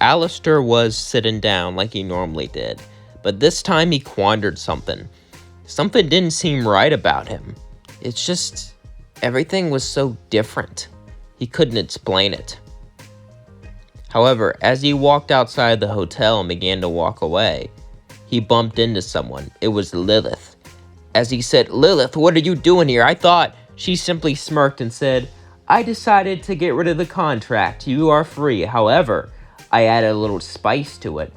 Alastor was sitting down like he normally did, but this time he quandered something. Something didn't seem right about him. It's just, everything was so different. He couldn't explain it. However, as he walked outside the hotel and began to walk away, he bumped into someone. It was Lilith. As he said, "Lilith, what are you doing here?" I thought. She simply smirked and said, "I decided to get rid of the contract. You are free. However, I added a little spice to it."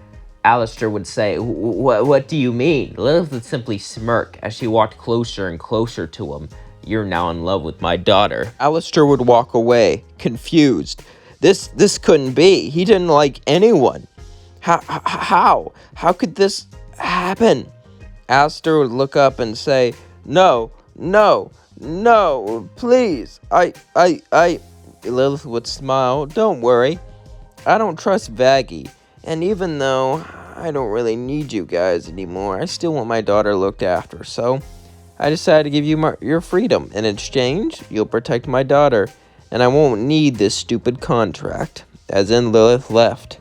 Alastor would say, What do you mean?" Lilith would simply smirk as she walked closer and closer to him. "You're now in love with my daughter." Alastor would walk away, confused. This couldn't be. He didn't like anyone. How? How could this happen? Alastor would look up and say, No, please. Lilith would smile. "Don't worry. I don't trust Vaggie. And even though I don't really need you guys anymore, I still want my daughter looked after. So I decided to give you your freedom. In exchange, you'll protect my daughter. And I won't need this stupid contract." As in, Lilith left.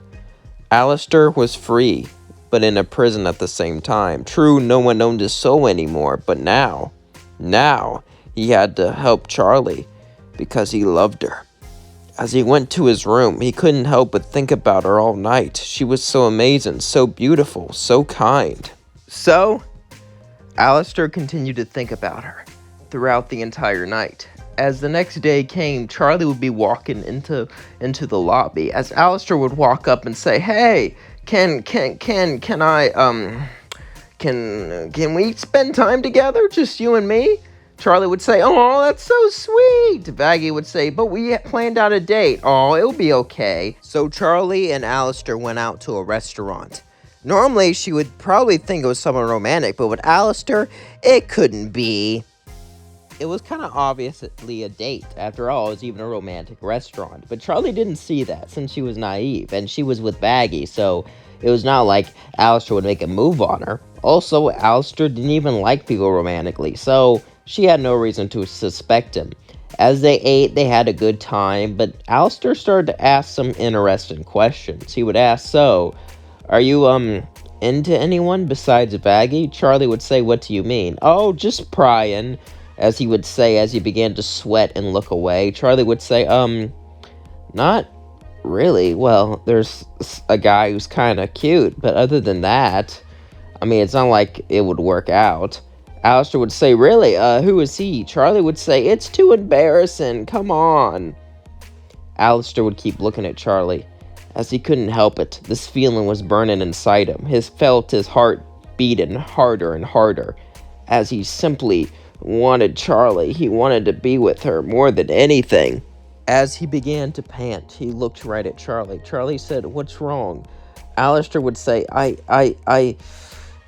Alastor was free, but in a prison at the same time. True, no one owned his soul anymore, but now he had to help Charlie because he loved her. As he went to his room, he couldn't help but think about her all night. She was so amazing, so beautiful, so kind. So, Alastor continued to think about her throughout the entire night. As the next day came, Charlie would be walking into the lobby. As Alastor would walk up and say, "Hey, can we spend time together, just you and me?" Charlie would say, "Oh, that's so sweet." Vaggie would say, "But we planned out a date." "Oh, it'll be okay." So Charlie and Alastor went out to a restaurant. Normally, she would probably think it was something romantic, but with Alastor, it couldn't be. It was kind of obviously a date. After all, it was even a romantic restaurant. But Charlie didn't see that since she was naive, and she was with Vaggie, so it was not like Alastor would make a move on her. Also, Alastor didn't even like people romantically, so she had no reason to suspect him. As they ate, they had a good time, but Alastor started to ask some interesting questions. He would ask, "So, are you, into anyone besides Vaggie?" Charlie would say, "What do you mean?" "Oh, just prying," as he would say as he began to sweat and look away. Charlie would say, "Not really. Well, there's a guy who's kind of cute, but other than that, I mean, it's not like it would work out." Alastor would say, "Really? Who is he?" Charlie would say, "It's too embarrassing. Come on." Alastor would keep looking at Charlie, as he couldn't help it. This feeling was burning inside him. He felt his heart beating harder and harder, as he simply wanted Charlie. He wanted to be with her more than anything. As he began to pant, he looked right at Charlie. Charlie said, "What's wrong?" Alastor would say,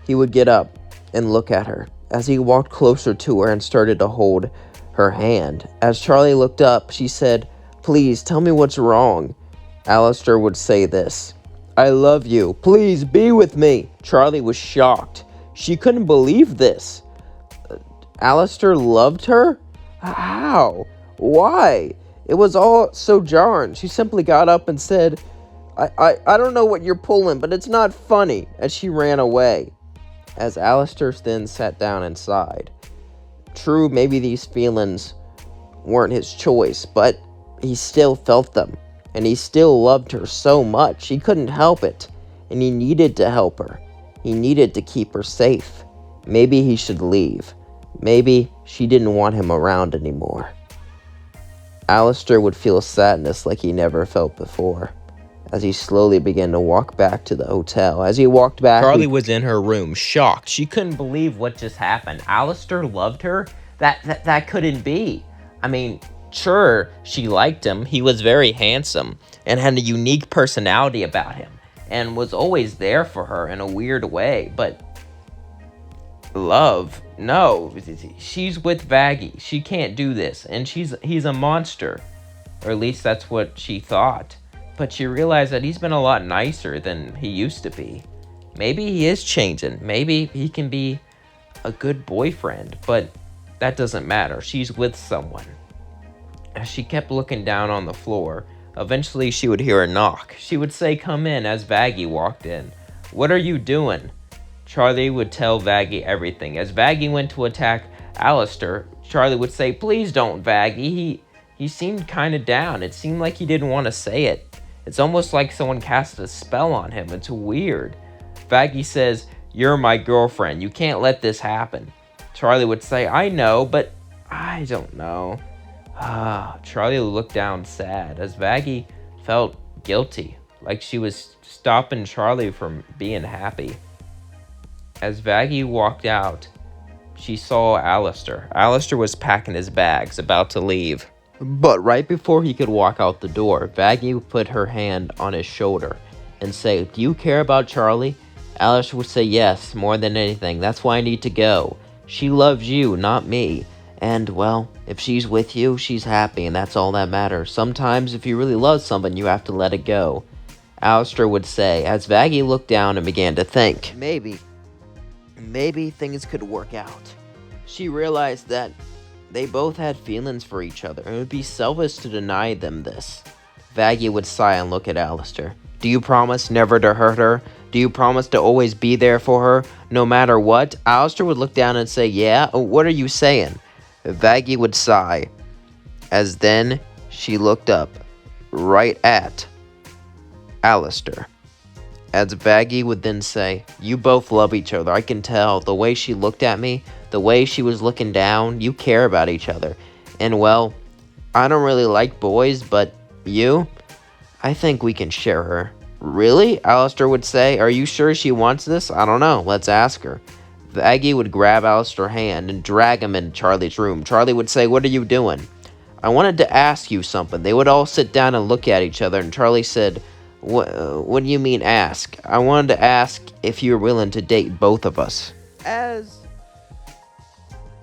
He would get up and look at her as he walked closer to her and started to hold her hand. As Charlie looked up, she said, "Please, tell me what's wrong." Alastor would say this, "I love you. Please be with me." Charlie was shocked. She couldn't believe this. Alastor loved her? How? Why? It was all so jarring. She simply got up and said, I don't know what you're pulling, but it's not funny," as she ran away. As Alastor then sat down and sighed. True, maybe these feelings weren't his choice, but he still felt them, and he still loved her so much. He couldn't help it, and he needed to help her. He needed to keep her safe. Maybe he should leave. Maybe she didn't want him around anymore. Alastor would feel sadness like he never felt before, as he slowly began to walk back to the hotel. As he walked back, Charlie was in her room, shocked. She couldn't believe what just happened. Alastor loved her? That couldn't be. I mean, sure, she liked him. He was very handsome and had a unique personality about him and was always there for her in a weird way, but love? No, she's with Vaggie. She can't do this, and he's a monster. Or at least that's what she thought. But she realized that he's been a lot nicer than he used to be. Maybe he is changing. Maybe he can be a good boyfriend, but that doesn't matter. She's with someone. As she kept looking down on the floor Eventually, she would hear a knock. She would say, "Come in," as Vaggie walked in. "What are you doing?" Charlie would tell Vaggie everything. As Vaggie went to attack Alastor, Charlie would say, "Please don't, Vaggie. He seemed kind of down. It seemed like he didn't want to say it. It's almost like someone cast a spell on him. It's weird." Vaggie says, "You're my girlfriend. You can't let this happen." Charlie would say, "I know, but I don't know." Charlie looked down sad as Vaggie felt guilty, like she was stopping Charlie from being happy. As Vaggie walked out, she saw Alastor. Alastor was packing his bags, about to leave. But right before he could walk out the door, Vaggie put her hand on his shoulder and say, "Do you care about Charlie?" Alastor would say, "Yes, more than anything. That's why I need to go. She loves you, not me. And, well, if she's with you, she's happy, and that's all that matters. Sometimes, if you really love someone, you have to let it go." Alastor would say, as Vaggie looked down and began to think, Maybe things could work out. She realized that they both had feelings for each other, and it would be selfish to deny them this. Vaggie would sigh and look at Alastor. "Do you promise never to hurt her? Do you promise to always be there for her, no matter what?" Alastor would look down and say, "Yeah, what are you saying?" Vaggie would sigh, as then she looked up, right at Alastor. As Vaggie would then say, "You both love each other. I can tell. The way she looked at me, the way she was looking down, you care about each other. And, well, I don't really like boys, but you, I think we can share her." "Really?" Alastor would say. "Are you sure she wants this?" "I don't know. Let's ask her." Vaggie would grab Alastor's hand and drag him into Charlie's room. Charlie would say, "What are you doing?" "I wanted to ask you something." They would all sit down and look at each other, and Charlie said, What do you mean ask?" "I wanted to ask if you were willing to date both of us." As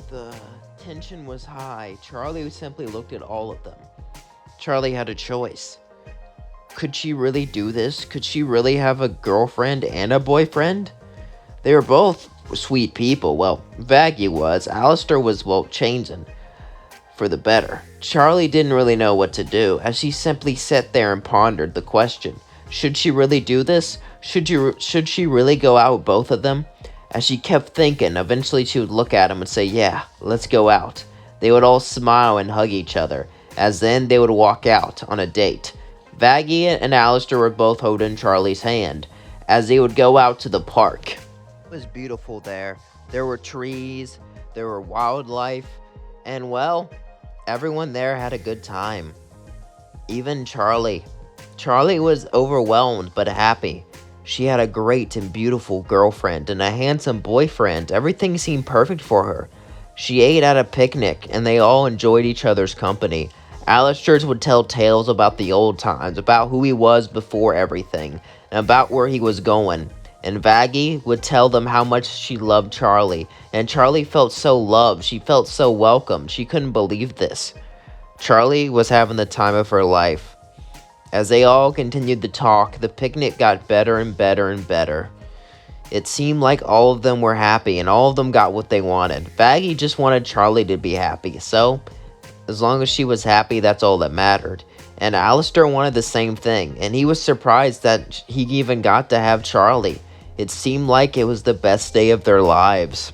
the tension was high, Charlie simply looked at all of them. Charlie had a choice. Could she really do this? Could she really have a girlfriend and a boyfriend? They were both sweet people. Well, Vaggie was. Alastor was, well, changing for the better. Charlie didn't really know what to do, as she simply sat there and pondered the question. Should she really do this? Should she really go out with both of them? As she kept thinking, eventually she would look at him and say, "Yeah, let's go out." They would all smile and hug each other, as then they would walk out on a date. Vaggie and Alastor were both holding Charlie's hand, as they would go out to the park. It was beautiful there. There were trees, there were wildlife, and, well, everyone there had a good time. Even Charlie. Charlie was overwhelmed but happy. She had a great and beautiful girlfriend and a handsome boyfriend. Everything seemed perfect for her. She ate at a picnic, and they all enjoyed each other's company. Alastor would tell tales about the old times, about who he was before everything, and about where he was going. And Vaggie would tell them how much she loved Charlie, and Charlie felt so loved. She felt so welcome. She couldn't believe this. Charlie was having the time of her life. As they all continued to talk, the picnic got better and better and better. It seemed like all of them were happy, and all of them got what they wanted. Vaggie just wanted Charlie to be happy, so as long as she was happy, that's all that mattered. And Alastor wanted the same thing, and he was surprised that he even got to have Charlie. It seemed like it was the best day of their lives.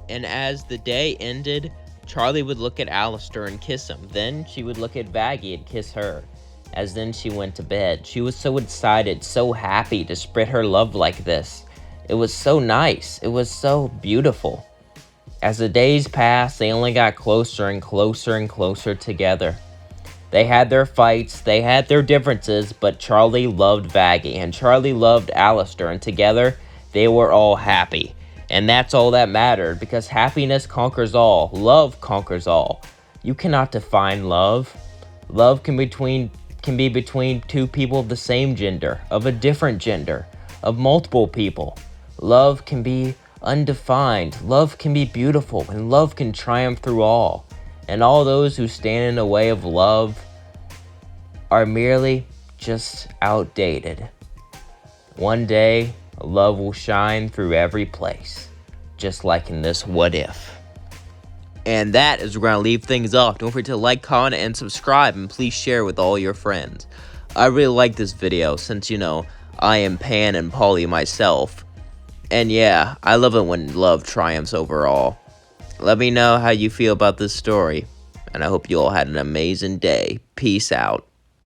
And as the day ended, Charlie would look at Alastor and kiss him. Then she would look at Vaggie and kiss her. As then she went to bed. She was so excited, so happy to spread her love like this. It was so nice. It was so beautiful. As the days passed, they only got closer and closer and closer together. They had their fights, they had their differences, but Charlie loved Vaggie, and Charlie loved Alastor, and together, they were all happy. And that's all that mattered, because happiness conquers all. Love conquers all. You cannot define love. Love can be between two people of the same gender, of a different gender, of multiple people. Love can be undefined. Love can be beautiful, and love can triumph through all. And all those who stand in the way of love are merely just outdated. One day, love will shine through every place, just like in this What If. And that is where we're going to leave things off. Don't forget to like, comment, and subscribe, and please share with all your friends. I really like this video since, I am Pan and Polly myself. And yeah, I love it when love triumphs over all. Let me know how you feel about this story. And I hope you all had an amazing day. Peace out.